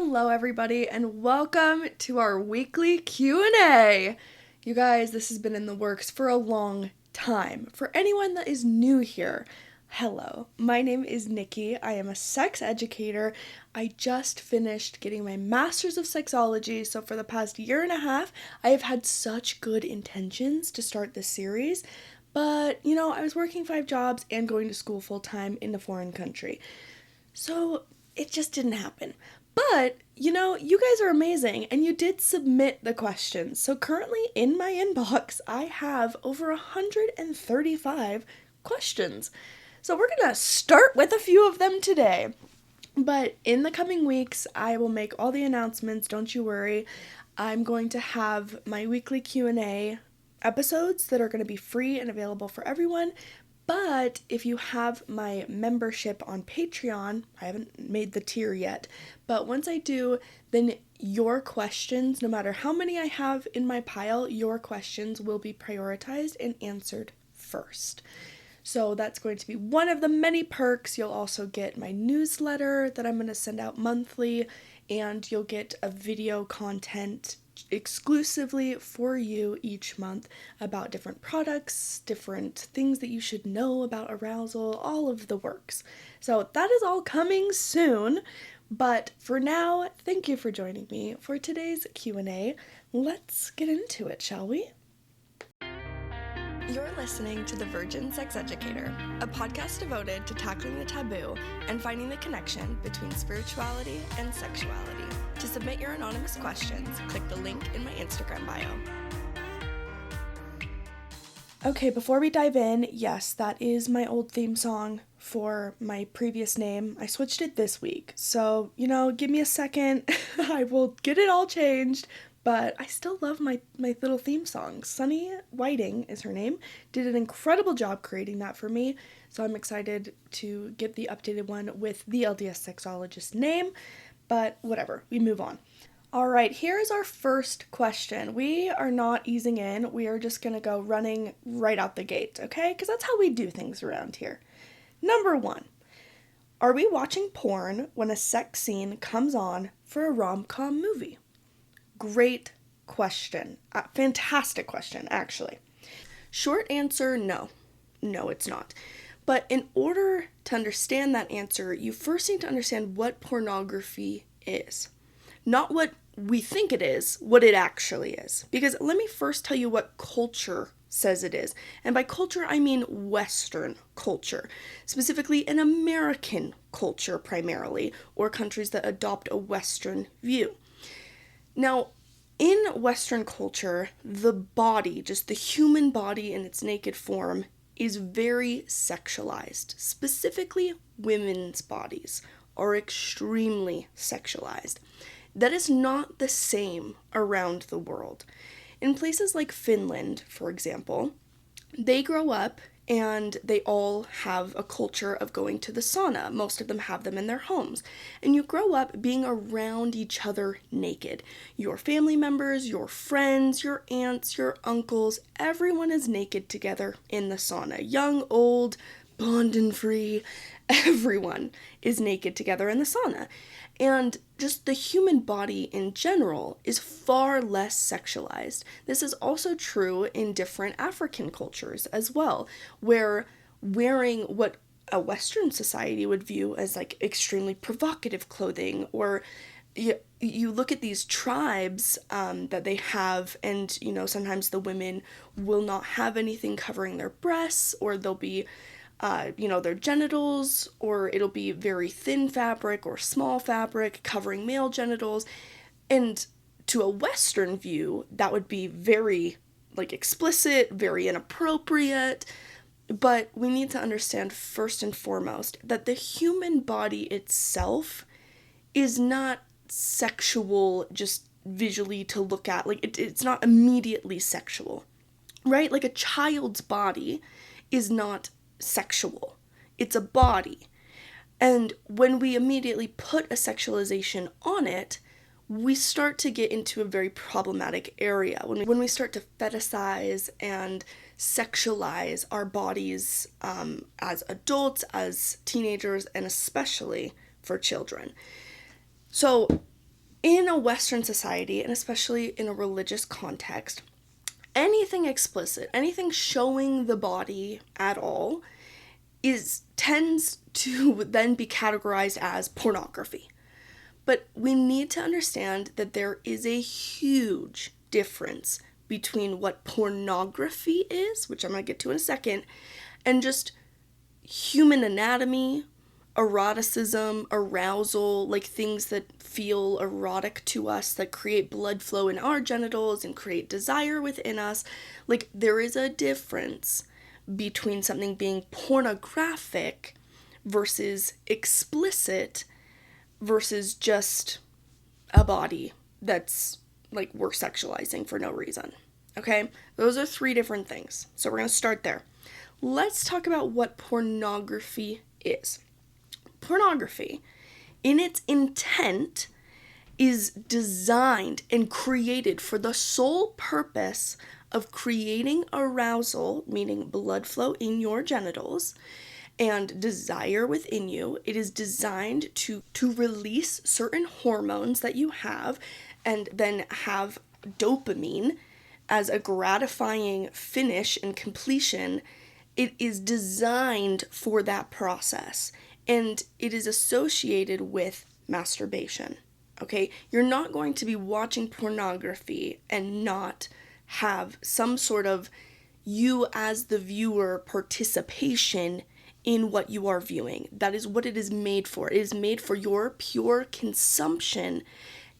Hello everybody and welcome to our weekly Q&A. You guys, this has been in the works for a long time. For anyone that is new here, hello. My name is Nikki. I am a sex educator. I just finished getting my master's of sexology, so for the past year and a half, I have had such good intentions to start this series. But, I was working 5 jobs and going to school full-time in a foreign country. So it just didn't happen. But, you guys are amazing and you did submit the questions. So currently in my inbox, I have over 135 questions. So we're going to start with a few of them today. But in the coming weeks, I will make all the announcements, don't you worry. I'm going to have my weekly Q&A episodes that are going to be free and available for everyone. But if you have my membership on Patreon, I haven't made the tier yet, but once I do, then your questions, no matter how many I have in my pile, your questions will be prioritized and answered first. So that's going to be one of the many perks. You'll also get my newsletter that I'm going to send out monthly, and you'll get a video content exclusively for you each month about different products, different things that you should know about arousal, all of the works. So that is all coming soon, but for now, thank you for joining me for today's Q&A. Let's get into it, shall we? You're listening to The Virgin Sex Educator, a podcast devoted to tackling the taboo and finding the connection between spirituality and sexuality. To submit your anonymous questions, click the link in my Instagram bio. Okay, before we dive in, yes, that is my old theme song for my previous name. I switched it this week, so, give me a second. I will get it all changed. But I still love my little theme song. Sunny Whiting is her name. Did an incredible job creating that for me. So I'm excited to get the updated one with the LDS sexologist name. But whatever, we move on. All right, here's our first question. We are not easing in. We are just going to go running right out the gate, okay? Because that's how we do things around here. Number 1. Are we watching porn when a sex scene comes on for a rom-com movie? Great question. Fantastic question, actually. Short answer, no. No, it's not. But in order to understand that answer, you first need to understand what pornography is. Not what we think it is, what it actually is. Because let me first tell you what culture says it is. And by culture, I mean Western culture. Specifically an American culture primarily, or countries that adopt a Western view. Now, in Western culture, the body, just the human body in its naked form, is very sexualized. Specifically, women's bodies are extremely sexualized. That is not the same around the world. In places like Finland, for example, they grow up and they all have a culture of going to the sauna. Most of them have them in their homes. And you grow up being around each other naked. Your family members, your friends, your aunts, your uncles, everyone is naked together in the sauna. Young, old, bond and free, everyone is naked together in the sauna. And just the human body in general is far less sexualized. This is also true in different African cultures as well, where wearing what a Western society would view as like extremely provocative clothing, or you look at these tribes that they have, and sometimes the women will not have anything covering their breasts, or they'll be their genitals, or it'll be very thin fabric or small fabric covering male genitals. And to a Western view, that would be very, explicit, very inappropriate. But we need to understand first and foremost that the human body itself is not sexual just visually to look at. It's not immediately sexual, right? Like a child's body is not sexual. It's a body. And when we immediately put a sexualization on it, we start to get into a very problematic area. When we start to fetishize and sexualize our bodies as adults, as teenagers, and especially for children. So In a Western society, and especially in a religious context, anything explicit, anything showing the body at all, tends to then be categorized as pornography. But we need to understand that there is a huge difference between what pornography is, which I'm going to get to in a second, and just human anatomy, eroticism, arousal, like things that feel erotic to us, that create blood flow in our genitals and create desire within us. Like, there is a difference between something being pornographic versus explicit versus just a body that's like we're sexualizing for no reason. Okay? Those are three different things. So we're going to start there. Let's talk about what pornography is. Pornography, in its intent, is designed and created for the sole purpose of creating arousal, meaning blood flow in your genitals, and desire within you. It is designed to release certain hormones that you have, and then have dopamine as a gratifying finish and completion. It is designed for that process, and it is associated with masturbation. Okay? You're not going to be watching pornography and not have some sort of you as the viewer participation in what you are viewing. That is what it is made for. It is made for your pure consumption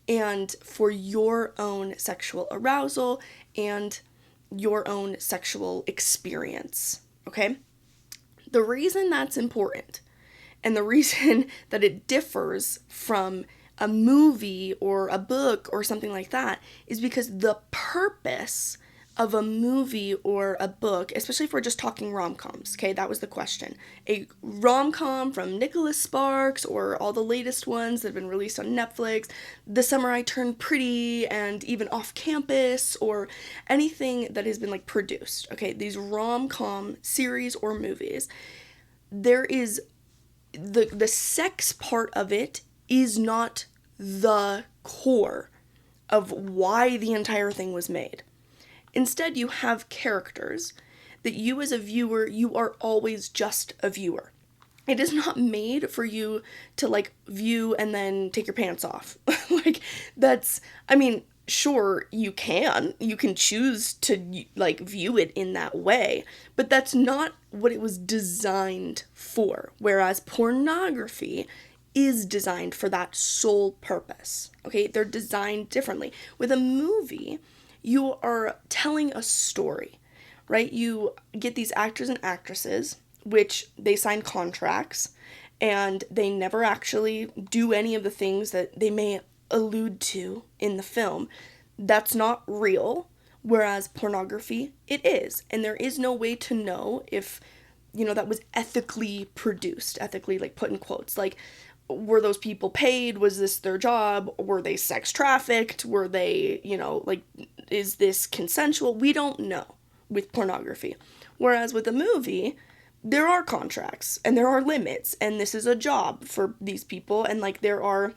and for your own sexual arousal and your own sexual experience. Okay? The reason that's important and the reason that it differs from a movie or a book or something like that is because the purpose of a movie or a book, especially if we're just talking rom-coms, okay, that was the question. A rom-com from Nicholas Sparks or all the latest ones that have been released on Netflix, The Summer I Turned Pretty, and even Off Campus, or anything that has been like produced, okay, these rom-com series or movies, there is the sex part of it is not the core of why the entire thing was made. Instead, you have characters that you as a viewer, you are always just a viewer. It is not made for you to like view and then take your pants off. Like, that's, I mean, sure, you can choose to like view it in that way, but that's not what it was designed for. Whereas pornography is designed for that sole purpose. Okay, they're designed differently. With a movie, you are telling a story, right? You get these actors and actresses, which they sign contracts, and they never actually do any of the things that they may allude to in the film. That's not real, whereas pornography, it is. And there is no way to know if, that was ethically produced, ethically, like, put in quotes, like, were those people paid? Was this their job? Were they sex trafficked? Were they, like, is this consensual? We don't know with pornography. Whereas with a movie, there are contracts and there are limits, and this is a job for these people, and like there are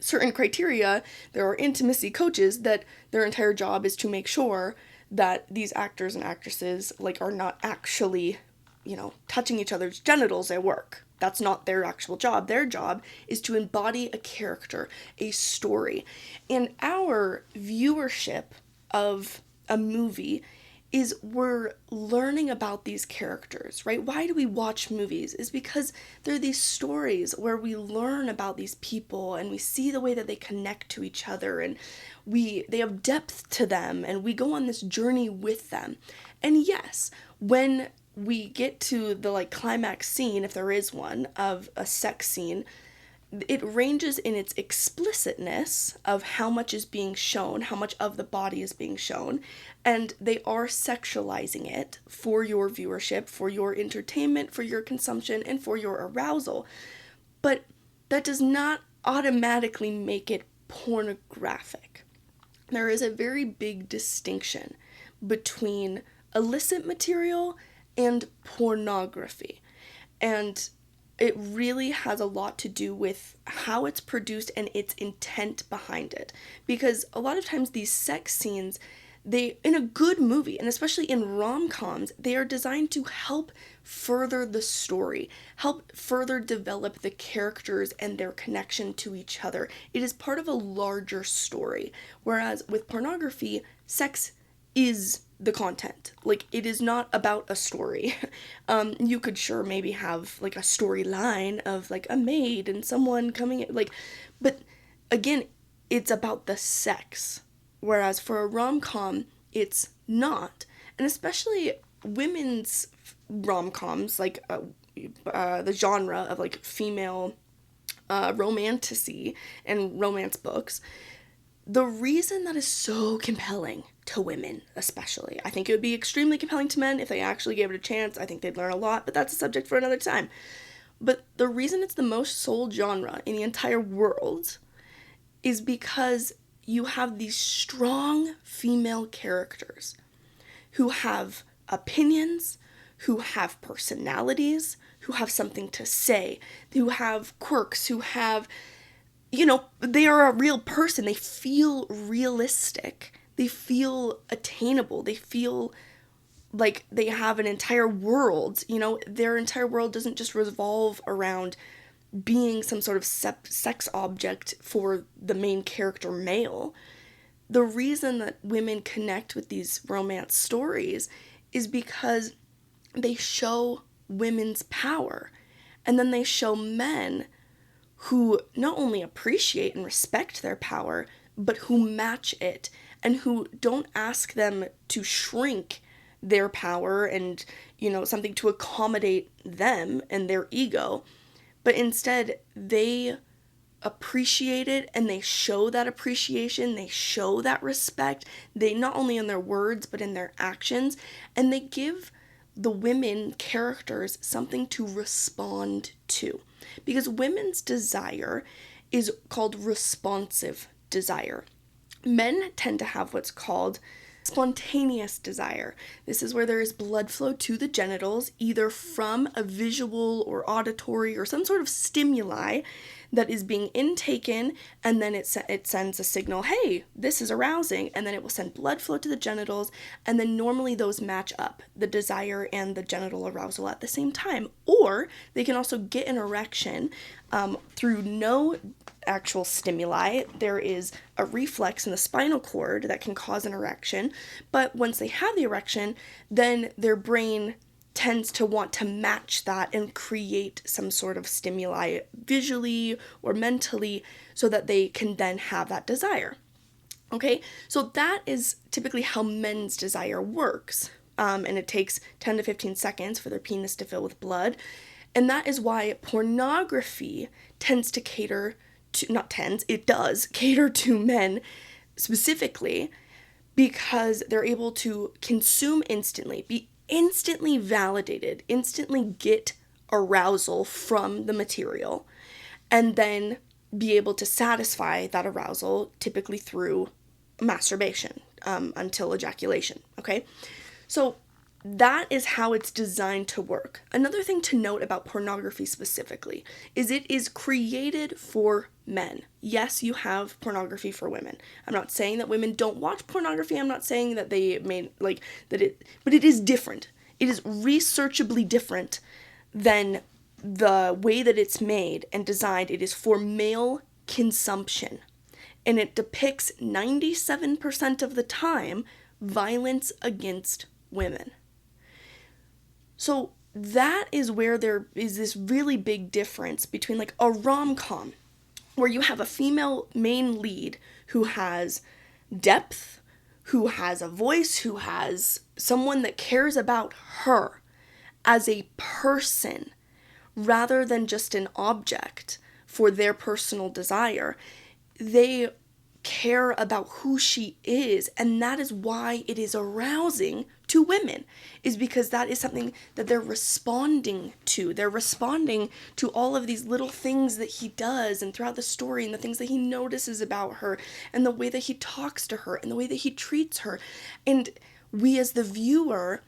certain criteria, there are intimacy coaches that their entire job is to make sure that these actors and actresses like are not actually, touching each other's genitals at work. That's not their actual job. Their job is to embody a character, a story. And our viewership of a movie is we're learning about these characters, right? Why do we watch movies? Is because they're these stories where we learn about these people and we see the way that they connect to each other, and they have depth to them, and we go on this journey with them. And yes, when we get to the like climax scene, if there is one, of a sex scene, it ranges in its explicitness of how much is being shown, how much of the body is being shown, and they are sexualizing it for your viewership, for your entertainment, for your consumption, and for your arousal. But that does not automatically make it pornographic. There is a very big distinction between illicit material and pornography. And it really has a lot to do with how it's produced and its intent behind it. Because a lot of times these sex scenes, they, in a good movie, and especially in rom-coms, they are designed to help further the story, help further develop the characters and their connection to each other. It is part of a larger story. Whereas with pornography, sex is the content. Like, it is not about a story. You could sure maybe have like a storyline of like a maid and someone coming in, like, but again, it's about the sex. Whereas for a rom-com, it's not. And especially women's rom-coms, like the genre of like female romantasy and romance books, the reason that is so compelling to women, especially, I think it would be extremely compelling to men if they actually gave it a chance. I think they'd learn a lot, but that's a subject for another time. But the reason it's the most sold genre in the entire world is because you have these strong female characters who have opinions, who have personalities, who have something to say, who have quirks, who have, they are a real person. They feel realistic. They feel attainable. They feel like they have an entire world. Their entire world doesn't just revolve around being some sort of sex object for the main character male. The reason that women connect with these romance stories is because they show women's power, and then they show men who not only appreciate and respect their power, but who match it, and who don't ask them to shrink their power and, something to accommodate them and their ego, but instead they appreciate it, and they show that appreciation, they show that respect, they not only in their words but in their actions, and they give the women characters something to respond to. Because women's desire is called responsive desire. Men tend to have what's called spontaneous desire. This is where there is blood flow to the genitals, either from a visual or auditory or some sort of stimuli that is being intaken, and then it sends a signal, hey, this is arousing, and then it will send blood flow to the genitals, and then normally those match up, the desire and the genital arousal at the same time. Or they can also get an erection through no actual stimuli. There is a reflex in the spinal cord that can cause an erection, but once they have the erection, then their brain tends to want to match that and create some sort of stimuli visually or mentally so that they can then have that desire. Okay, so that is typically how men's desire works, and it takes 10 to 15 seconds for their penis to fill with blood, and that is why pornography tends to cater to, it does cater to men specifically, because they're able to consume instantly, be instantly validated, instantly get arousal from the material, and then be able to satisfy that arousal, typically through masturbation, until ejaculation, okay? So that is how it's designed to work. Another thing to note about pornography specifically is it is created for men. Yes, you have pornography for women. I'm not saying that women don't watch pornography. I'm not saying that they may but it is different. It is researchably different than the way that it's made and designed. It is for male consumption, and it depicts 97% of the time violence against women. So that is where there is this really big difference between like a rom-com, where you have a female main lead who has depth, who has a voice, who has someone that cares about her as a person rather than just an object for their personal desire. They care about who she is, and that is why it is arousing to women, is because that is something that they're responding to. They're responding to all of these little things that he does and throughout the story, and the things that he notices about her, and the way that he talks to her, and the way that he treats her. And we as the viewer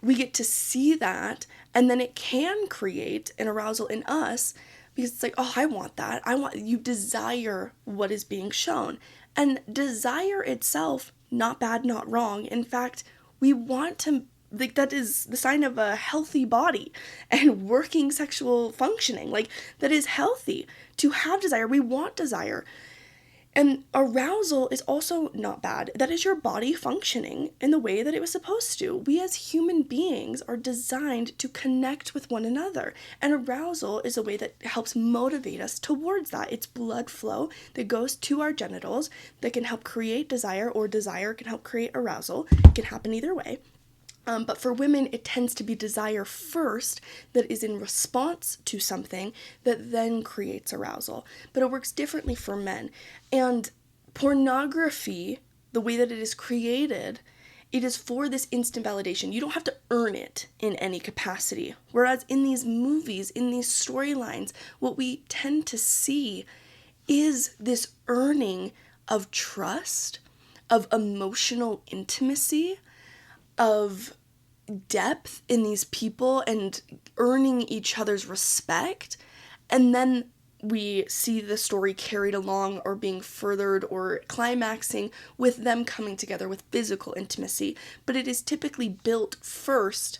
we get to see that, and then it can create an arousal in us because it's like, oh, I want that. You desire what is being shown. And desire itself, not bad, not wrong. In fact, we want to, like, that is the sign of a healthy body and working sexual functioning. Like, that is healthy to have desire. We want desire. And arousal is also not bad. That is your body functioning in the way that it was supposed to. We as human beings are designed to connect with one another. And arousal is a way that helps motivate us towards that. It's blood flow that goes to our genitals that can help create desire, or desire can help create arousal. It can happen either way. But for women, it tends to be desire first that is in response to something that then creates arousal. But it works differently for men. And pornography, the way that it is created, it is for this instant validation. You don't have to earn it in any capacity. Whereas in these movies, in these storylines, what we tend to see is this earning of trust, of emotional intimacy, of depth in these people and earning each other's respect. And then we see the story carried along or being furthered or climaxing with them coming together with physical intimacy. But it is typically built first,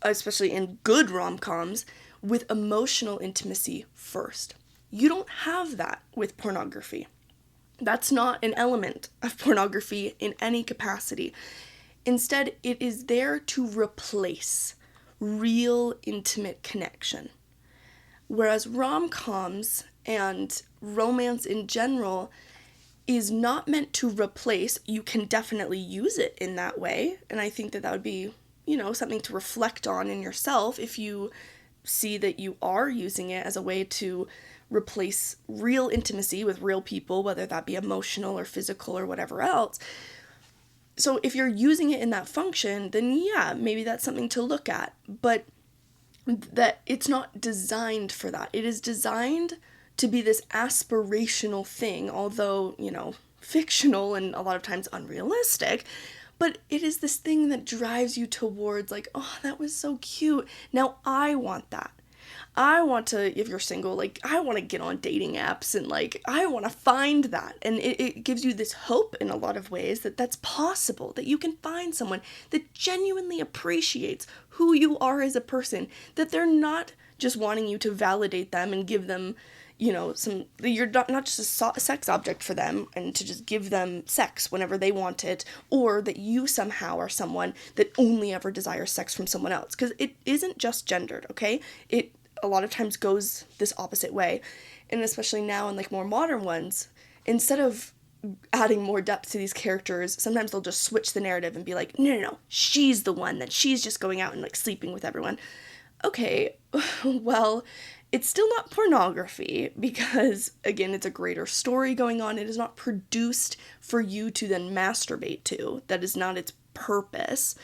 especially in good rom-coms, with emotional intimacy first. You don't have that with pornography. That's not an element of pornography in any capacity. Instead, it is there to replace real intimate connection. Whereas rom-coms and romance in general is not meant to replace. You can definitely use it in that way, and I think that would be, something to reflect on in yourself if you see that you are using it as a way to replace real intimacy with real people, whether that be emotional or physical or whatever else. So if you're using it in that function, then yeah, maybe that's something to look at. But that it's not designed for that. It is designed to be this aspirational thing, although, fictional and a lot of times unrealistic. But it is this thing that drives you towards like, oh, that was so cute. Now I want that. I want to, if you're single, I want to get on dating apps and, I want to find that. And it gives you this hope in a lot of ways that that's possible, that you can find someone that genuinely appreciates who you are as a person, that they're not just wanting you to validate them and give them, you're not just a sex object for them and to just give them sex whenever they want it, or that you somehow are someone that only ever desires sex from someone else. Because it isn't just gendered, okay? It a lot of times goes this opposite way, and especially now in more modern ones, instead of adding more depth to these characters, sometimes they'll just switch the narrative and be like, no, she's the one, that she's just going out and sleeping with everyone. Okay, well, it's still not pornography because, again, it's a greater story going on. It is not produced for you to then masturbate to. That is not its purpose.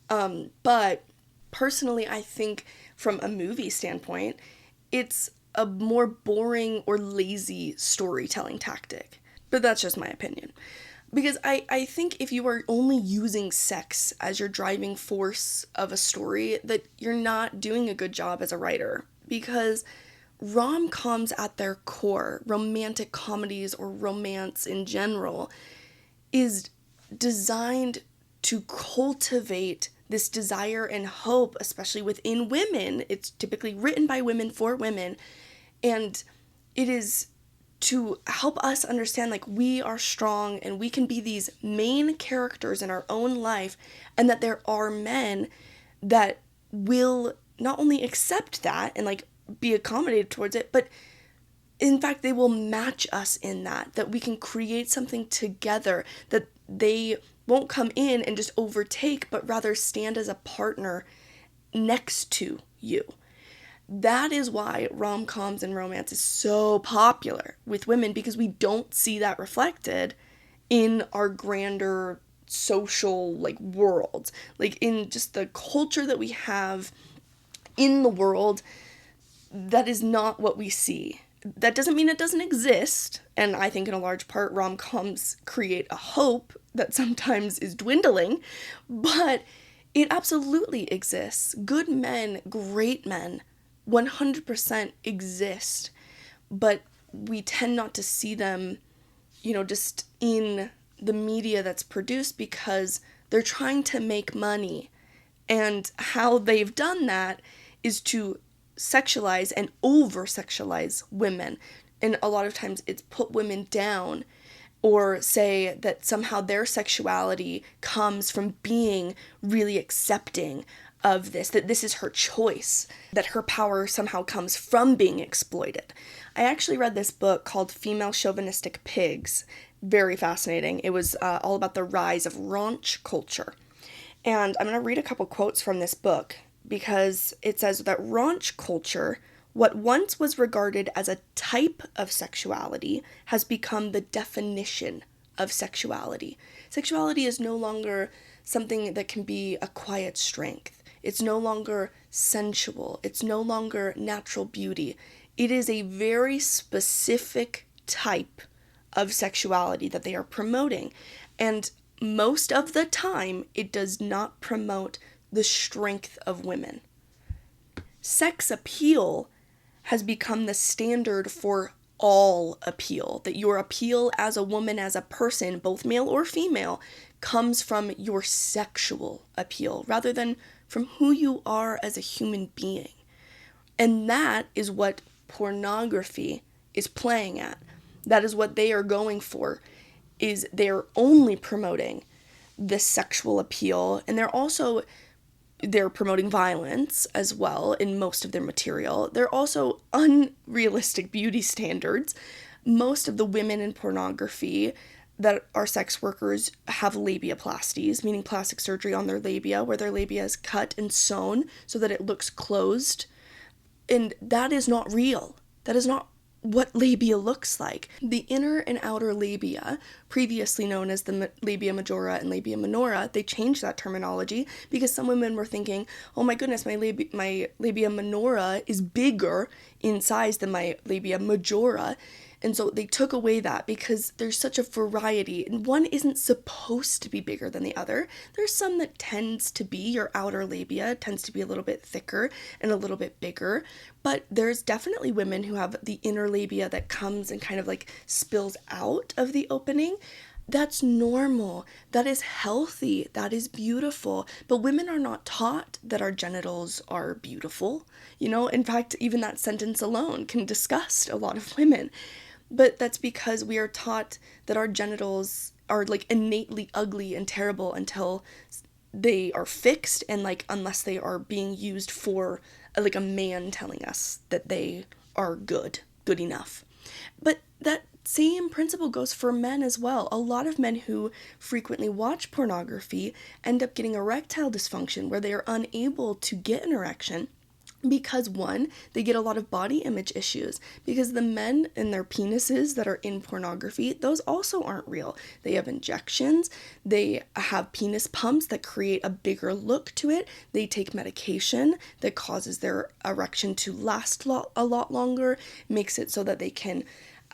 But personally, I think from a movie standpoint, it's a more boring or lazy storytelling tactic. But that's just my opinion. Because I think if you are only using sex as your driving force of a story, that you're not doing a good job as a writer. Because rom-coms at their core, romantic comedies or romance in general, is designed to cultivate this desire and hope, especially within women. It's typically written by women for women, and it is to help us understand we are strong and we can be these main characters in our own life, and that there are men that will not only accept that and be accommodated towards it, but in fact they will match us in that we can create something together, that they won't come in and just overtake, but rather stand as a partner next to you. That is why rom-coms and romance is so popular with women, because we don't see that reflected in our grander social world, in just the culture that we have in the world. That is not what we see. That doesn't mean it doesn't exist, and I think in a large part rom-coms create a hope that sometimes is dwindling, but It absolutely exists. Good men, great men, 100% exist, but we tend not to see them, just in the media that's produced because they're trying to make money. And how they've done that is to sexualize and over-sexualize women. And a lot of times it's put women down or say that somehow their sexuality comes from being really accepting of this, that this is her choice, that her power somehow comes from being exploited. I actually read this book called Female Chauvinistic Pigs. Very fascinating. It was all about the rise of raunch culture. And I'm going to read a couple quotes from this book because it says that raunch culture, what once was regarded as a type of sexuality, has become the definition of sexuality. Sexuality is no longer something that can be a quiet strength. It's no longer sensual. It's no longer natural beauty. It is a very specific type of sexuality that they are promoting. And most of the time, it does not promote the strength of women. Sex appeal has become the standard for all appeal, that your appeal as a woman, as a person, both male or female, comes from your sexual appeal rather than from who you are as a human being. And that is what pornography is playing at. That is what they are going for, is they're only promoting the sexual appeal, and they're promoting violence as well in most of their material. They're also unrealistic beauty standards. Most of the women in pornography that are sex workers have labiaplasties, meaning plastic surgery on their labia, where their labia is cut and sewn so that it looks closed. And that is not real. That is not what labia looks like. The inner and outer labia, previously known as the labia majora and labia minora, they changed that terminology because some women were thinking, oh my goodness, my labia minora is bigger in size than my labia majora. And so they took away that because there's such a variety, and one isn't supposed to be bigger than the other. There's some that tends to be, your outer labia tends to be a little bit thicker and a little bit bigger, but there's definitely women who have the inner labia that comes and kind of like spills out of the opening. That's normal. That is healthy. That is beautiful. But women are not taught that our genitals are beautiful. In fact, even that sentence alone can disgust a lot of women. But that's because we are taught that our genitals are like innately ugly and terrible until they are fixed, and like unless they are being used for like a man telling us that they are good enough. But that same principle goes for men as well. A lot of men who frequently watch pornography end up getting erectile dysfunction, where they are unable to get an erection because, one, they get a lot of body image issues, because the men and their penises that are in pornography, those also aren't real. They have injections, they have penis pumps that create a bigger look to it, they take medication that causes their erection to last a lot longer, makes it so that they can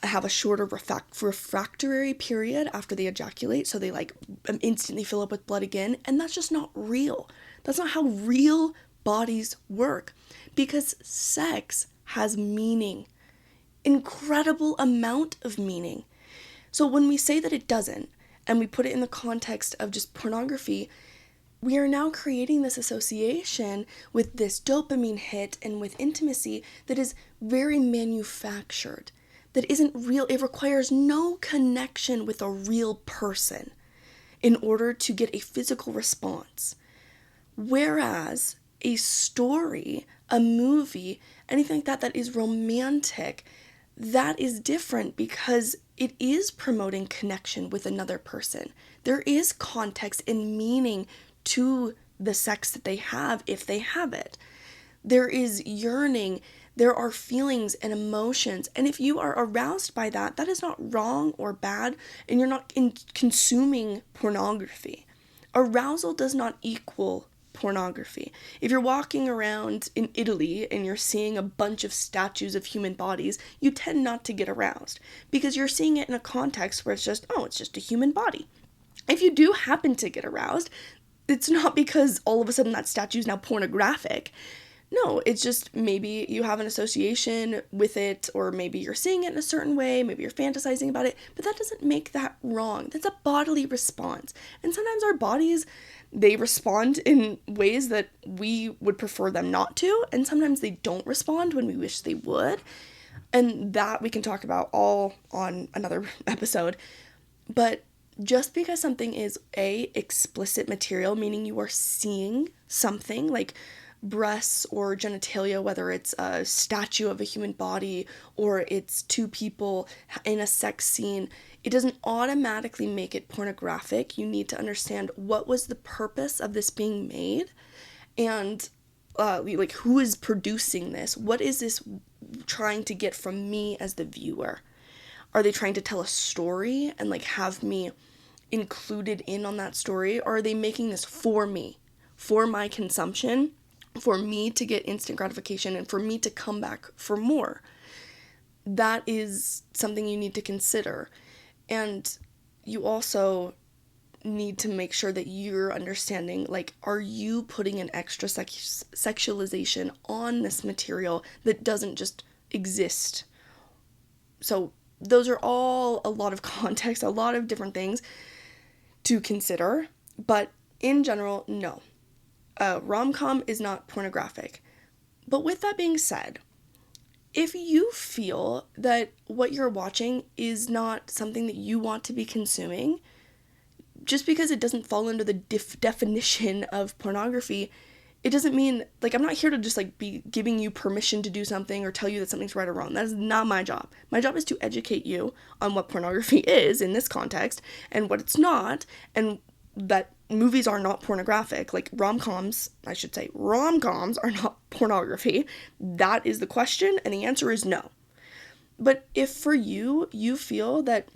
have a shorter refractory period after they ejaculate, so they like instantly fill up with blood again, and that's just not real. That's not how real bodies work, because sex has meaning, incredible amount of meaning. So when we say that it doesn't, and we put it in the context of just pornography, we are now creating this association with this dopamine hit and with intimacy that is very manufactured, that isn't real. It requires no connection with a real person in order to get a physical response. Whereas a story, a movie, anything like that is romantic, that is different because it is promoting connection with another person. There is context and meaning to the sex that they have, if they have it. There is yearning, there are feelings and emotions, and if you are aroused by that, that is not wrong or bad, and you're not consuming pornography. Arousal does not equal pornography. If you're walking around in Italy and you're seeing a bunch of statues of human bodies, you tend not to get aroused because you're seeing it in a context where it's just a human body. If you do happen to get aroused, it's not because all of a sudden that statue is now pornographic. No, it's just maybe you have an association with it, or maybe you're seeing it in a certain way, maybe you're fantasizing about it, but that doesn't make that wrong. That's a bodily response. And sometimes our bodies, they respond in ways that we would prefer them not to, and sometimes they don't respond when we wish they would. And that we can talk about all on another episode. But just because something is explicit material, meaning you are seeing something like breasts or genitalia, whether it's a statue of a human body or it's two people in a sex scene, it doesn't automatically make it pornographic. You need to understand what was the purpose of this being made, and like, who is producing this? What is this trying to get from me as the viewer? Are they trying to tell a story and like have me included in on that story? Or are they making this for me, for my consumption, for me to get instant gratification and for me to come back for more? That is something you need to consider. And you also need to make sure that you're understanding, like, are you putting an extra sexualization on this material that doesn't just exist? So those are all a lot of context, a lot of different things to consider, but in general, no. RomCom is not pornographic. But with that being said, if you feel that what you're watching is not something that you want to be consuming, just because it doesn't fall under the definition of pornography, it doesn't mean, like, I'm not here to just, like, be giving you permission to do something or tell you that something's right or wrong. That is not my job. My job is to educate you on what pornography is in this context and what it's not, and that movies are not pornographic. Like, rom-coms are not pornography. That is the question, and the answer is no. But if for you feel that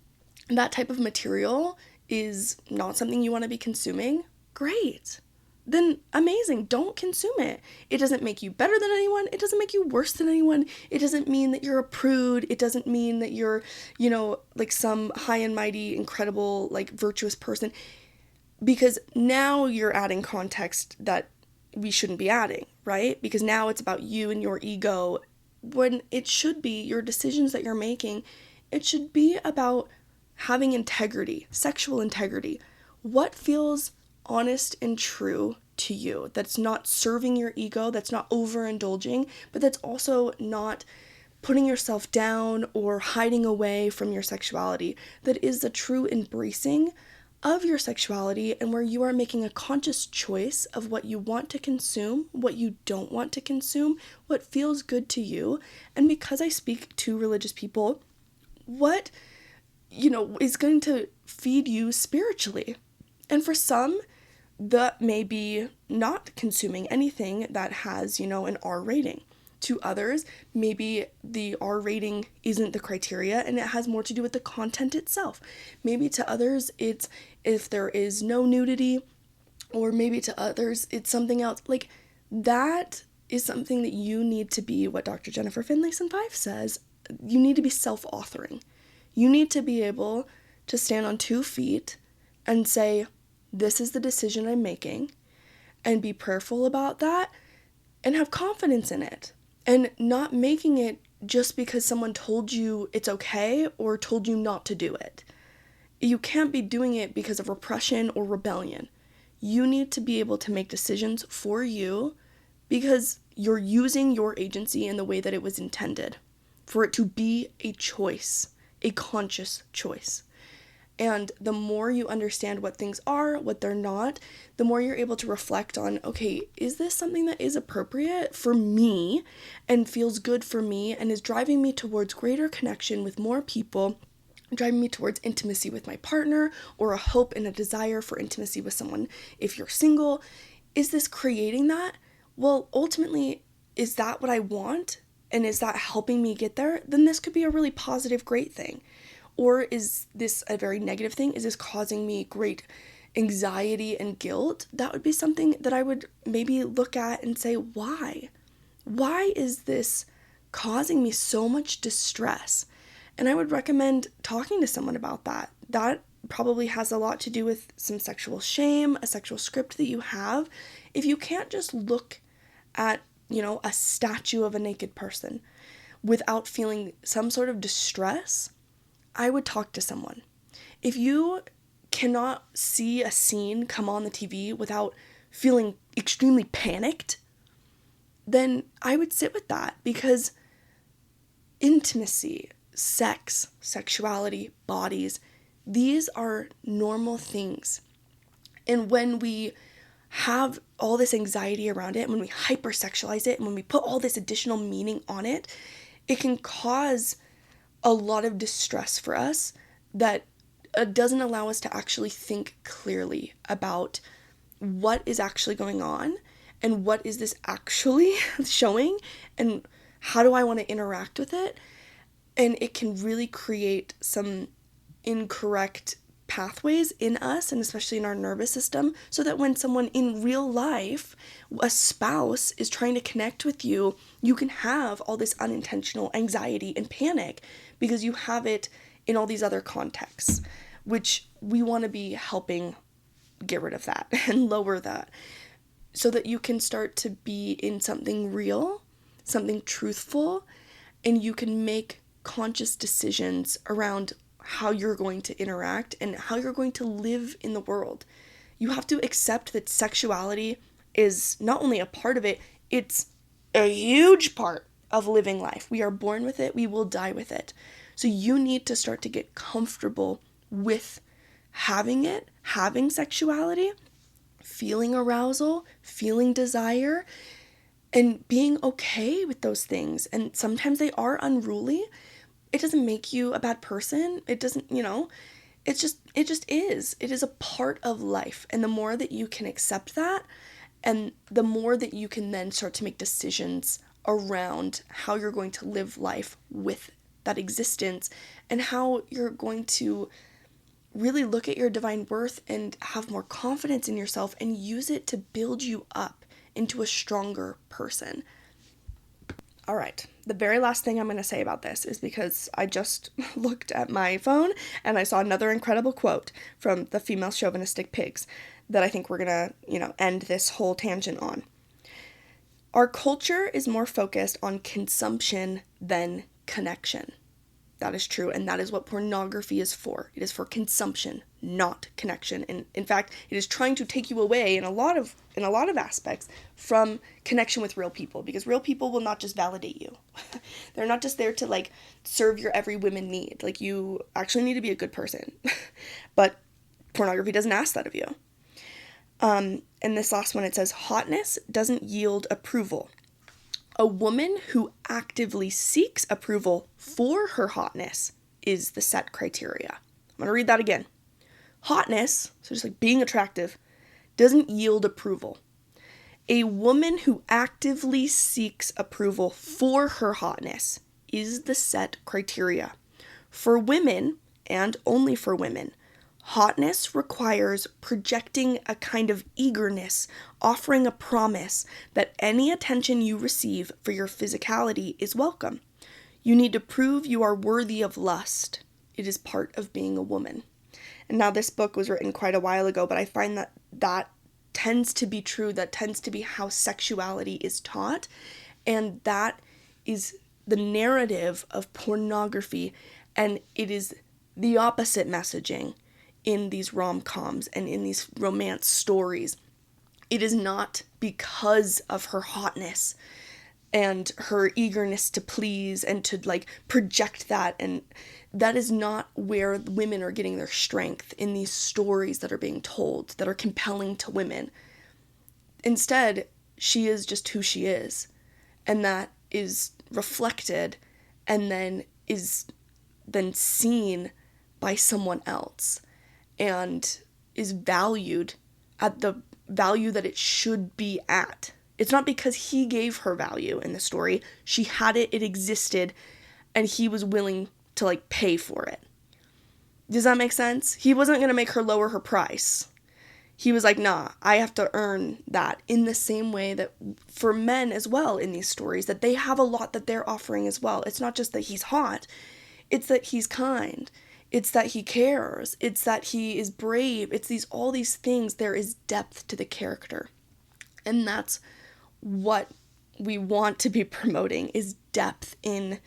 that type of material is not something you want to be consuming, great. Then amazing, don't consume it. It doesn't make you better than anyone. It doesn't make you worse than anyone. It doesn't mean that you're a prude. It doesn't mean that you're, like some high and mighty, incredible, like, virtuous person. Because now you're adding context that we shouldn't be adding, right? Because now it's about you and your ego, when it should be your decisions that you're making. It should be about having integrity, sexual integrity. What feels honest and true to you, that's not serving your ego, that's not overindulging, but that's also not putting yourself down or hiding away from your sexuality, that is the true embracing of your sexuality, and where you are making a conscious choice of what you want to consume, what you don't want to consume, what feels good to you. And because I speak to religious people, what is going to feed you spiritually. And for some, that may be not consuming anything that has, an R rating. To others, maybe the R rating isn't the criteria and it has more to do with the content itself. Maybe to others, it's if there is no nudity, or maybe to others, it's something else. Like, that is something that you need to be, what Dr. Jennifer Finlayson 5 says, you need to be self-authoring. You need to be able to stand on 2 feet and say, this is the decision I'm making, and be prayerful about that, and have confidence in it, and not making it just because someone told you it's okay or told you not to do it. You can't be doing it because of repression or rebellion. You need to be able to make decisions for you because you're using your agency in the way that it was intended, for it to be a choice, a conscious choice. And the more you understand what things are, what they're not, the more you're able to reflect on, okay, is this something that is appropriate for me and feels good for me and is driving me towards greater connection with more people, driving me towards intimacy with my partner, or a hope and a desire for intimacy with someone if you're single? Is this creating that? Well, ultimately, is that what I want? And is that helping me get there? Then this could be a really positive, great thing. Or is this a very negative thing? Is this causing me great anxiety and guilt? That would be something that I would maybe look at and say, why? Why is this causing me so much distress? And I would recommend talking to someone about that. That probably has a lot to do with some sexual shame, a sexual script that you have. If you can't just look at, a statue of a naked person without feeling some sort of distress, I would talk to someone. If you cannot see a scene come on the TV without feeling extremely panicked, then I would sit with that, because intimacy, sex, sexuality, bodies, these are normal things. And when we have all this anxiety around it, when we hypersexualize it, and when we put all this additional meaning on it, it can cause a lot of distress for us that doesn't allow us to actually think clearly about what is actually going on and what is this actually showing and how do I want to interact with it. And it can really create some incorrect pathways in us, and especially in our nervous system, so that when someone in real life, a spouse, is trying to connect with you, you can have all this unintentional anxiety and panic because you have it in all these other contexts, which we want to be helping get rid of that and lower that, so that you can start to be in something real, something truthful, and you can make conscious decisions around how you're going to interact and how you're going to live in the world. You have to accept that sexuality is not only a part of it, it's a huge part of living life. We are born with it, we will die with it. So you need to start to get comfortable with having it, having sexuality, feeling arousal, feeling desire, and being okay with those things. And sometimes they are unruly. It doesn't make you a bad person. It doesn't, it just is. It is a part of life. And the more that you can accept that, and the more that you can then start to make decisions around how you're going to live life with that existence, and how you're going to really look at your divine worth and have more confidence in yourself and use it to build you up into a stronger person. All right, the very last thing I'm going to say about this is because I just looked at my phone and I saw another incredible quote from the Female Chauvinistic Pigs that I think we're going to, end this whole tangent on. Our culture is more focused on consumption than connection. That is true, and that is what pornography is for. It is for consumption, not connection. And in fact, it is trying to take you away in a lot of aspects from connection with real people, because real people will not just validate you. They're not just there to serve your every woman need. You actually need to be a good person. But pornography doesn't ask that of you. And this last one, it says, hotness doesn't yield approval. A woman who actively seeks approval for her hotness is the set criteria. I'm going to read that again. Hotness, so just being attractive, doesn't yield approval. A woman who actively seeks approval for her hotness is the set criteria. For women, and only for women, hotness requires projecting a kind of eagerness, offering a promise that any attention you receive for your physicality is welcome. You need to prove you are worthy of lust. It is part of being a woman. And now this book was written quite a while ago, but I find that tends to be true. That tends to be how sexuality is taught. And that is the narrative of pornography. And it is the opposite messaging in these rom-coms and in these romance stories. It is not because of her hotness and her eagerness to please and to project that, and that is not where women are getting their strength in these stories that are being told, that are compelling to women. Instead, she is just who she is, and that is reflected and then is then seen by someone else, and is valued at the value that it should be at. It's not because he gave her value in the story. She had it, it existed, and he was willing to pay for it. Does that make sense? He wasn't going to make her lower her price. He was like, nah, I have to earn that, in the same way that for men as well in these stories, that they have a lot that they're offering as well. It's not just that he's hot, it's that he's kind. It's that he cares. It's that he is brave. It's all these things. There is depth to the character. And that's what we want to be promoting, is depth in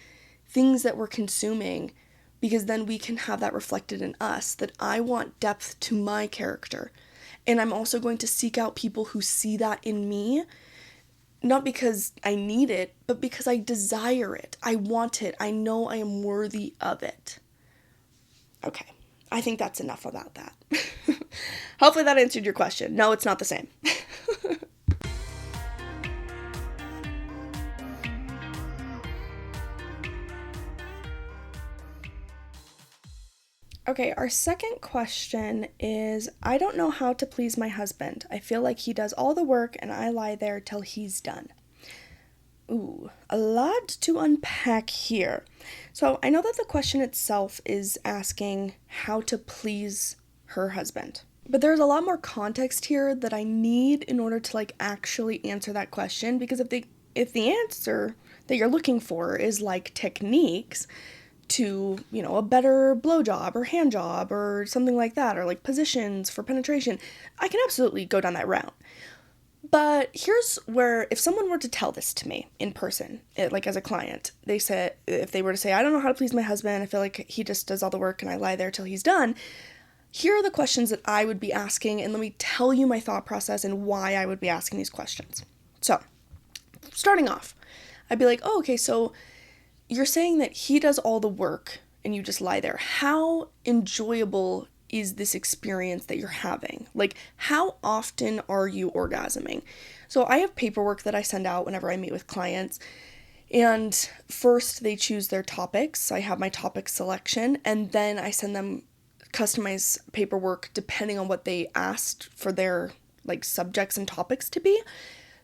things that we're consuming, because then we can have that reflected in us, that I want depth to my character. And I'm also going to seek out people who see that in me, not because I need it, but because I desire it. I want it. I know I am worthy of it. Okay, I think that's enough about that. Hopefully that answered your question. No, it's not the same. Okay, our second question is, I don't know how to please my husband. I feel like he does all the work and I lie there till he's done. Ooh, a lot to unpack here. So I know that the question itself is asking how to please her husband. But there's a lot more context here that I need in order to actually answer that question, because if the answer that you're looking for is techniques to, a better blowjob or hand job or something like that, or positions for penetration, I can absolutely go down that route. But here's where, if someone were to tell this to me in person, as a client, if they were to say, I don't know how to please my husband, I feel like he just does all the work and I lie there till he's done, here are the questions that I would be asking, and let me tell you my thought process and why I would be asking these questions. So, starting off, I'd be like, oh, okay, so you're saying that he does all the work and you just lie there. How enjoyable is this experience that you're having? How often are you orgasming? So I have paperwork that I send out whenever I meet with clients. And first they choose their topics. I have my topic selection, and then I send them customized paperwork depending on what they asked for their subjects and topics to be.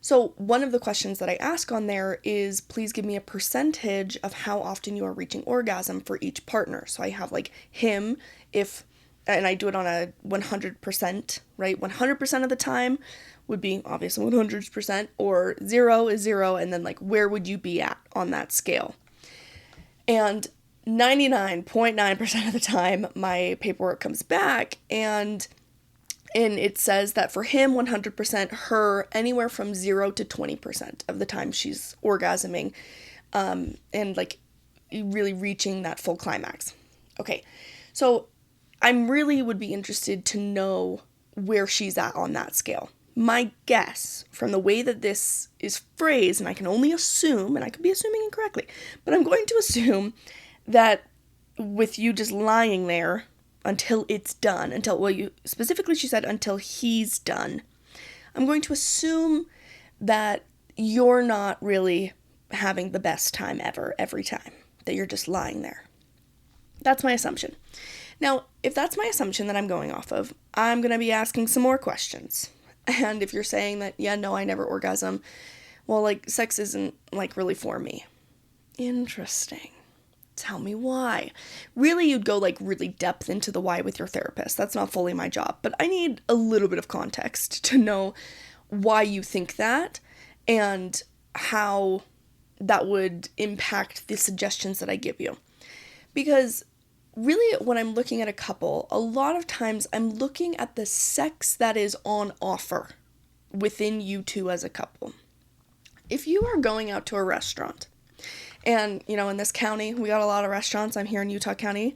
So one of the questions that I ask on there is, please give me a percentage of how often you are reaching orgasm for each partner. So I have him, and I do it on a 100%, right? 100% of the time would be obviously 100%, or 0 is 0, and then where would you be at on that scale? And 99.9% of the time, my paperwork comes back, and it says that for him, 100%, her, anywhere from 0 to 20% of the time she's orgasming, and really reaching that full climax. Okay, so I really would be interested to know where she's at on that scale. My guess, from the way that this is phrased, and I can only assume, and I could be assuming incorrectly, but I'm going to assume that with you just lying there until it's done, she said until he's done, I'm going to assume that you're not really having the best time ever, every time, that you're just lying there. That's my assumption. Now, if that's my assumption that I'm going off of, I'm going to be asking some more questions. And if you're saying that, yeah, no, I never orgasm, well, sex isn't, really for me. Interesting. Tell me why. Really, you'd go, really depth into the why with your therapist. That's not fully my job, but I need a little bit of context to know why you think that and how that would impact the suggestions that I give you. Because really, when I'm looking at a couple, a lot of times I'm looking at the sex that is on offer within you two as a couple. If you are going out to a restaurant, and, in this county, we got a lot of restaurants. I'm here in Utah County.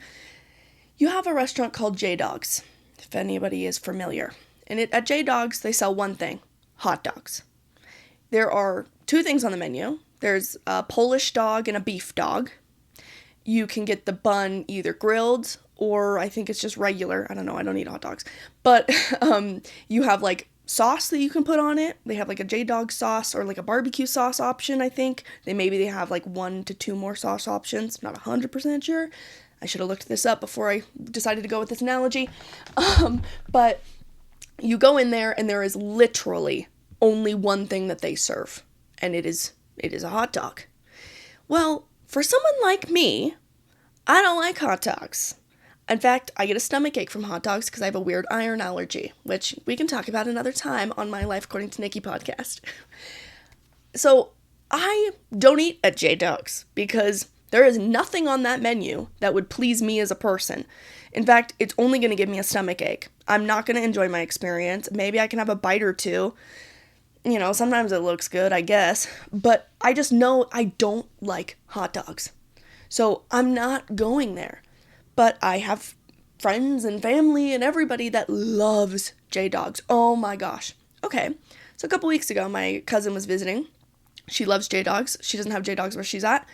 You have a restaurant called J-Dog's, if anybody is familiar. And at J-Dog's, they sell one thing, hot dogs. There are two things on the menu. There's a Polish dog and a beef dog. You can get the bun either grilled or I think it's just regular. I don't know. I don't eat hot dogs. But you have sauce that you can put on it. They have a J-Dog sauce or a barbecue sauce option, I think. They have 1 to 2 more sauce options. Not 100% sure. I should have looked this up before I decided to go with this analogy. But you go in there and there is literally only one thing that they serve. And it is a hot dog. Well, for someone like me, I don't like hot dogs. In fact, I get a stomachache from hot dogs because I have a weird iron allergy, which we can talk about another time on my Life According to Nikki podcast. So I don't eat at J-Dog's because There is nothing on that menu that would please me as a person. In fact, it's only going to give me a stomach ache. I'm not going to enjoy my experience. Maybe I can have a bite or two. Sometimes it looks good, I guess. But I just know I don't like hot dogs. So I'm not going there. But I have friends and family and everybody that loves J-Dogs. Oh my gosh. Okay. So a couple weeks ago, my cousin was visiting. She loves J-Dogs. She doesn't have J-Dogs where she's at.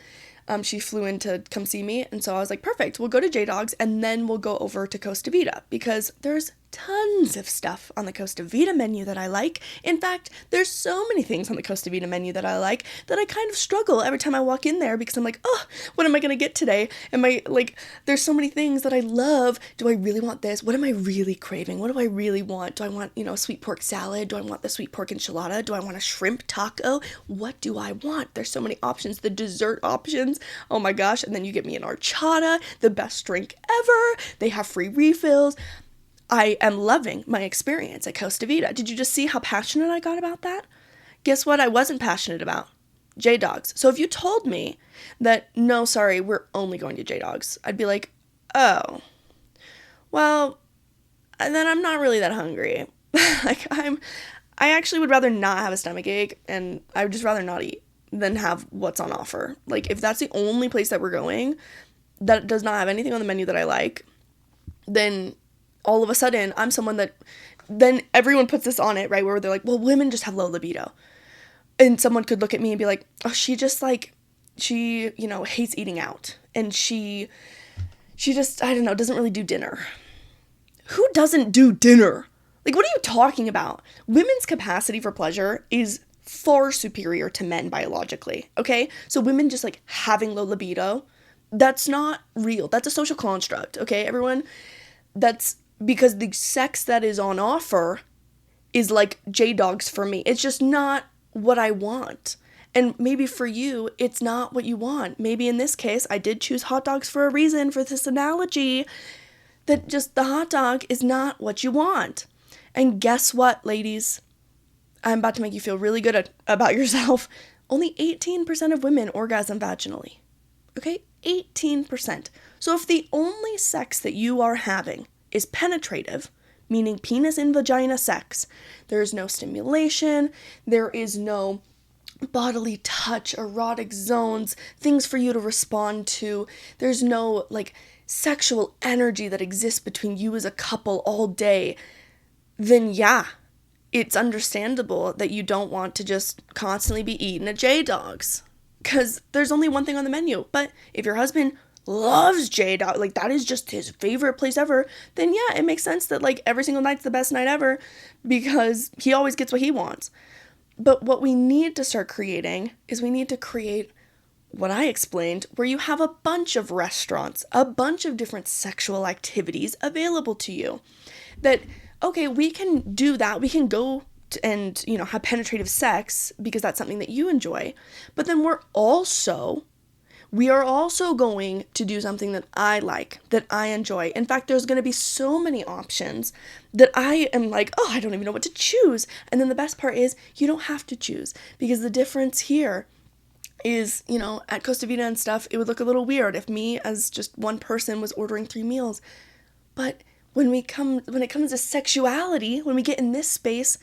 She flew in to come see me, and so I was like, perfect, we'll go to J-Dogs, and then we'll go over to Costa Vida, because there's tons of stuff on the Costa Vida menu that I like. In fact, there's so many things on the Costa Vida menu that I like that I kind of struggle every time I walk in there, because I'm like, oh, what am I gonna get today? There's so many things that I love. Do I really want this? What am I really craving? What do I really want? Do I want, a sweet pork salad? Do I want the sweet pork enchilada? Do I want a shrimp taco? What do I want? There's so many options. The dessert options, oh my gosh, and then you get me an horchata, the best drink ever. They have free refills. I am loving my experience at Costa Vida. Did you just see how passionate I got about that? Guess what I wasn't passionate about? J-Dogs. So if you told me that, no, sorry, we're only going to J-Dogs, I'd be like, oh, well, then I'm not really that hungry. I actually would rather not have a stomach ache, and I would just rather not eat than have what's on offer. If that's the only place that we're going that does not have anything on the menu that I like, then all of a sudden I'm someone that, then everyone puts this on it, right, where they're like, well, women just have low libido. And someone could look at me and be like, oh, she just she hates eating out, and she just, I don't know, doesn't really do dinner. Who doesn't do dinner? What are you talking about? Women's capacity for pleasure is far superior to men biologically, okay? So women just having low libido, that's not real. That's a social construct, okay, everyone? That's because the sex that is on offer is like J-Dogs for me. It's just not what I want. And maybe for you, it's not what you want. Maybe in this case, I did choose hot dogs for a reason, for this analogy, that just the hot dog is not what you want. And guess what, ladies? I'm about to make you feel really good about yourself. Only 18% of women orgasm vaginally. Okay? 18%. So if the only sex that you are having is penetrative, meaning penis in vagina sex, there is no stimulation, there is no bodily touch, erotic zones, things for you to respond to, there's no sexual energy that exists between you as a couple all day, then yeah, it's understandable that you don't want to just constantly be eating at J-Dogs, because there's only one thing on the menu. But if your husband loves J-Dog, that is just his favorite place ever, then yeah, it makes sense that every single night's the best night ever, because he always gets what he wants. But what we need to start creating is we need to create what I explained, where you have a bunch of restaurants, a bunch of different sexual activities available to you. That, okay, we can do that. We can go and, have penetrative sex because that's something that you enjoy. But then we are also going to do something that I like, that I enjoy. In fact, there's going to be so many options that I am oh, I don't even know what to choose. And then the best part is you don't have to choose, because the difference here is, at Costa Vida and stuff, it would look a little weird if me as just one person was ordering 3 meals. But when it comes to sexuality, when we get in this space,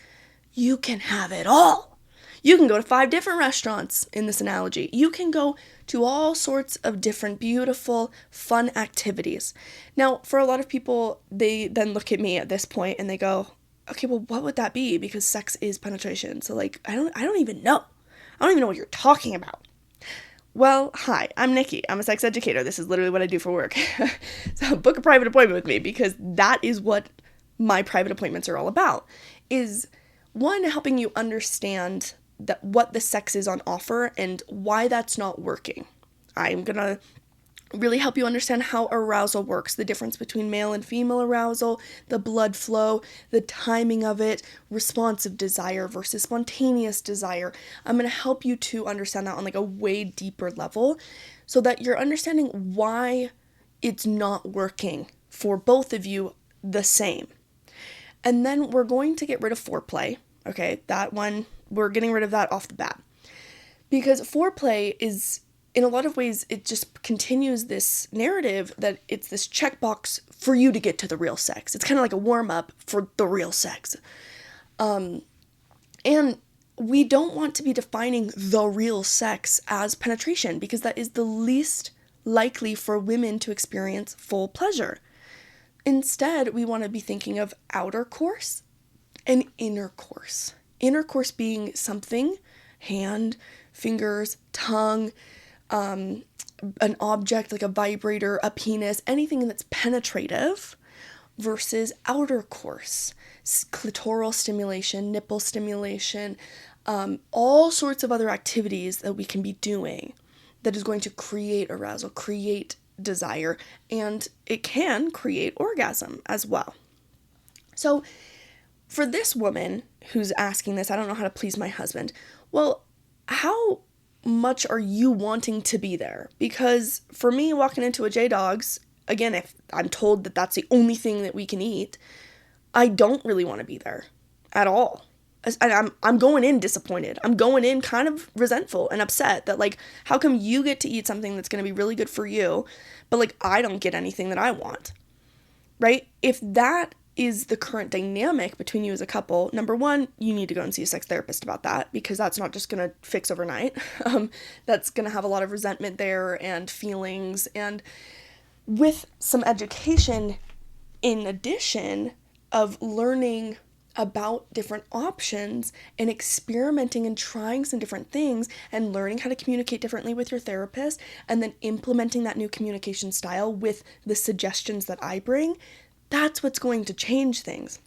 you can have it all. You can go to 5 different restaurants in this analogy. You can go to all sorts of different beautiful, fun activities. Now, for a lot of people, they then look at me at this point and they go, okay, well, what would that be? Because sex is penetration. So I don't even know. I don't even know what you're talking about. Well, hi, I'm Nikki. I'm a sex educator. This is literally what I do for work. So book a private appointment with me, because that is what my private appointments are all about. Is one, helping you understand that what the sex is on offer and why that's not working. I'm going to really help you understand how arousal works, the difference between male and female arousal, the blood flow, the timing of it, responsive desire versus spontaneous desire. I'm going to help you to understand that on a way deeper level, so that you're understanding why it's not working for both of you the same. And then we're going to get rid of foreplay. Okay, that one, we're getting rid of that off the bat. Because foreplay is in a lot of ways, it just continues this narrative that it's this checkbox for you to get to the real sex. It's kind of like a warm-up for the real sex. And we don't want to be defining the real sex as penetration, because that is the least likely for women to experience full pleasure. Instead, we want to be thinking of outer course and inner course. Inner course being something, hand, fingers, tongue, an object like a vibrator, a penis, anything that's penetrative, versus outer course, clitoral stimulation, nipple stimulation, all sorts of other activities that we can be doing that is going to create arousal, create desire, and it can create orgasm as well. So for this woman who's asking this, I don't know how to please my husband. Well, how much are you wanting to be there? Because for me, walking into a J-Dog's, again, if I'm told that that's the only thing that we can eat, I don't really want to be there at all. I'm going in disappointed. I'm going in kind of resentful and upset that, like, how come you get to eat something that's going to be really good for you, but, like, I don't get anything that I want, right? If that is the current dynamic between you as a couple, number one, you need to go and see a sex therapist about that, because that's not just going to fix overnight. That's going to have a lot of resentment there and feelings, and with some education in addition of learning about different options and experimenting and trying some different things and learning how to communicate differently with your therapist, and then implementing that new communication style with the suggestions that I bring, that's what's going to change things.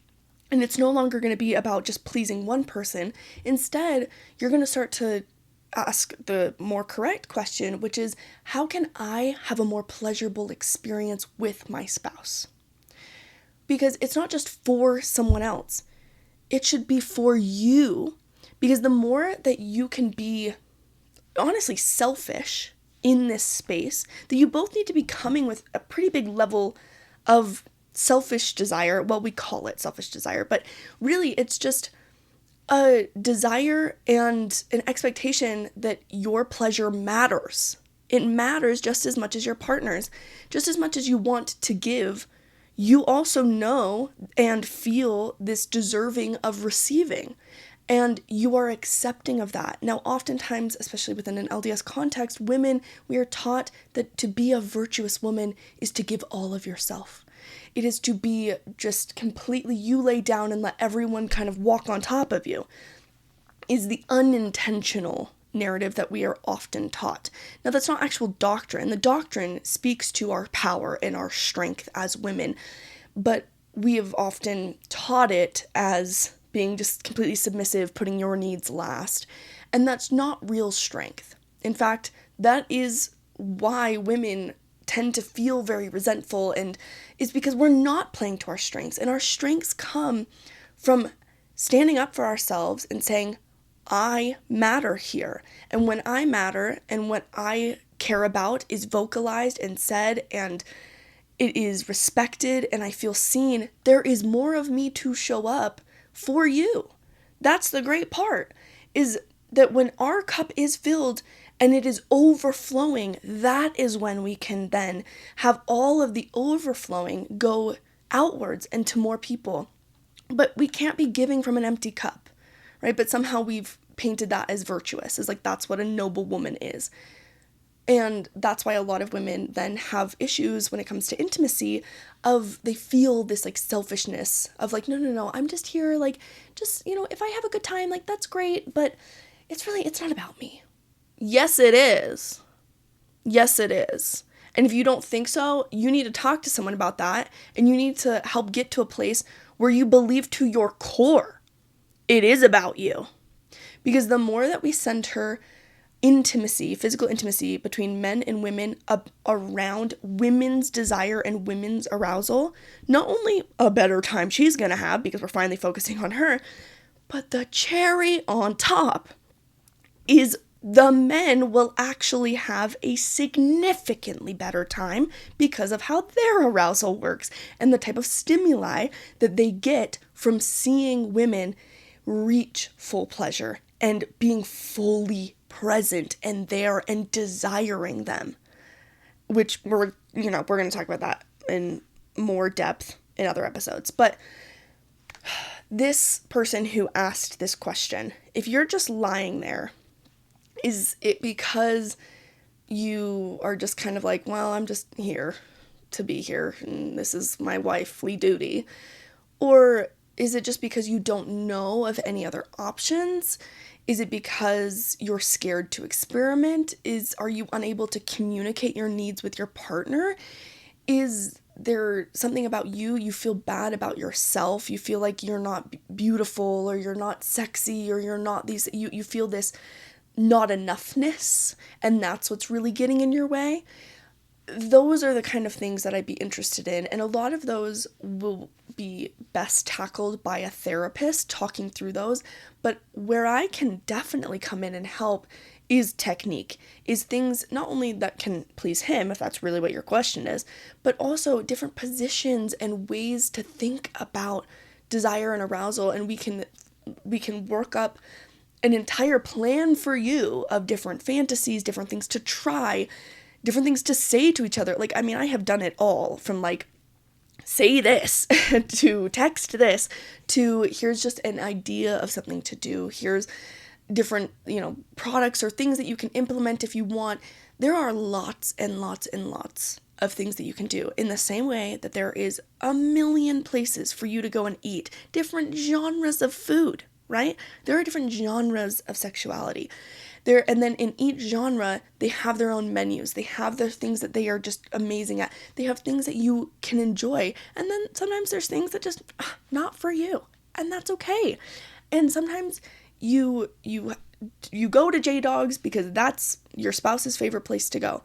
And it's no longer going to be about just pleasing one person. Instead, you're going to start to ask the more correct question, which is, how can I have a more pleasurable experience with my spouse? Because it's not just for someone else. It should be for you, because the more that you can be honestly selfish in this space, that you both need to be coming with a pretty big level of selfish desire. Well, we call it selfish desire, but really it's just a desire and an expectation that your pleasure matters. It matters just as much as your partner's. Just as much as you want to give, you also know and feel this deserving of receiving, and you are accepting of that. Now, oftentimes, especially within an LDS context, women, we are taught that to be a virtuous woman is to give all of yourself. It is to be just completely, you lay down and let everyone kind of walk on top of you, is the unintentional narrative that we are often taught. Now, that's not actual doctrine. The doctrine speaks to our power and our strength as women, but we have often taught it as being just completely submissive, putting your needs last, and that's not real strength. In fact, that is why women tend to feel very resentful, and is because we're not playing to our strengths, and our strengths come from standing up for ourselves and saying, I matter here. And when I matter and what I care about is vocalized and said, and it is respected, and I feel seen, there is more of me to show up for you. That's the great part, is that when our cup is filled and it is overflowing, that is when we can then have all of the overflowing go outwards and to more people. But we can't be giving from an empty cup, right? But somehow we've painted that as virtuous, as like that's what a noble woman is. And that's why a lot of women then have issues when it comes to intimacy, of they feel this like selfishness of like, no, I'm just here, like, just, if I have a good time, like, that's great, but it's not about me. Yes, it is. Yes, it is. And if you don't think so, you need to talk to someone about that, and you need to help get to a place where you believe to your core it is about you. Because the more that we center intimacy, physical intimacy between men and women around women's desire and women's arousal, not only a better time she's gonna have because we're finally focusing on her, but the cherry on top is the men will actually have a significantly better time because of how their arousal works and the type of stimuli that they get from seeing women reach full pleasure and being fully present and there and desiring them, which we're going to talk about that in more depth in other episodes. But this person who asked this question, if you're just lying there, is it because you are just kind of like, well, I'm just here to be here and this is my wifely duty? Or is it just because you don't know of any other options? Is it because you're scared to experiment? Are you unable to communicate your needs with your partner? Is there something about you feel bad about yourself? You feel like you're not beautiful, or you're not sexy, or you're not these, you feel this not enoughness, and that's what's really getting in your way? Those are the kind of things that I'd be interested in, and a lot of those will be best tackled by a therapist talking through those. But where I can definitely come in and help is technique, is things not only that can please him, if that's really what your question is, but also different positions and ways to think about desire and arousal, and we can work up an entire plan for you of different fantasies, different things to try, different things to say to each other. Like, I mean, I have done it all, from like, say this, to text this, to here's just an idea of something to do. Here's different, products or things that you can implement if you want. There are lots and lots and lots of things that you can do, in the same way that there is a million places for you to go and eat, different genres of food, right? There are different genres of sexuality. And then in each genre, they have their own menus. They have their things that they are just amazing at. They have things that you can enjoy. And then sometimes there's things that just not for you. And that's okay. And sometimes you go to J-Dogs because that's your spouse's favorite place to go.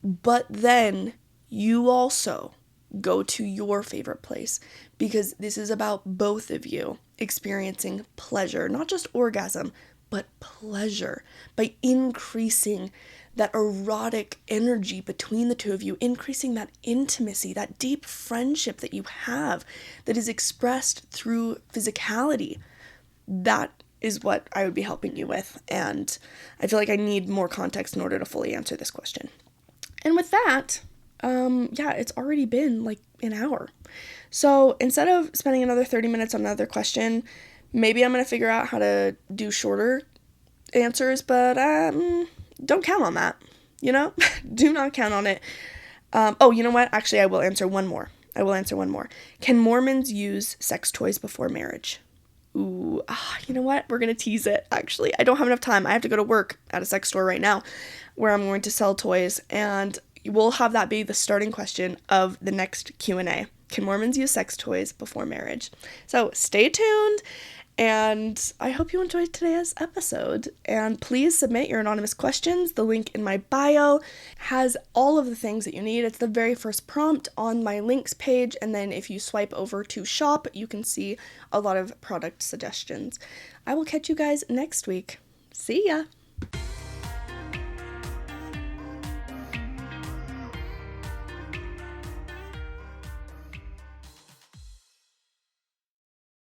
But then you also go to your favorite place, because this is about both of you experiencing pleasure, not just orgasm, but pleasure, by increasing that erotic energy between the two of you, increasing that intimacy, that deep friendship that you have that is expressed through physicality. That is what I would be helping you with, and I feel like I need more context in order to fully answer this question. And with that, it's already been like an hour. So instead of spending another 30 minutes on another question, maybe I'm going to figure out how to do shorter answers, but don't count on that, Do not count on it. You know what? Actually, I will answer one more. Can Mormons use sex toys before marriage? Ooh, you know what? We're going to tease it, actually. I don't have enough time. I have to go to work at a sex store right now where I'm going to sell toys, and we'll have that be the starting question of the next Q&A. Can Mormons use sex toys before marriage? So stay tuned, and I hope you enjoyed today's episode. And please submit your anonymous questions. The link in my bio has all of the things that you need. It's the very first prompt on my links page, and then if you swipe over to shop, you can see a lot of product suggestions. I will catch you guys next week. See ya!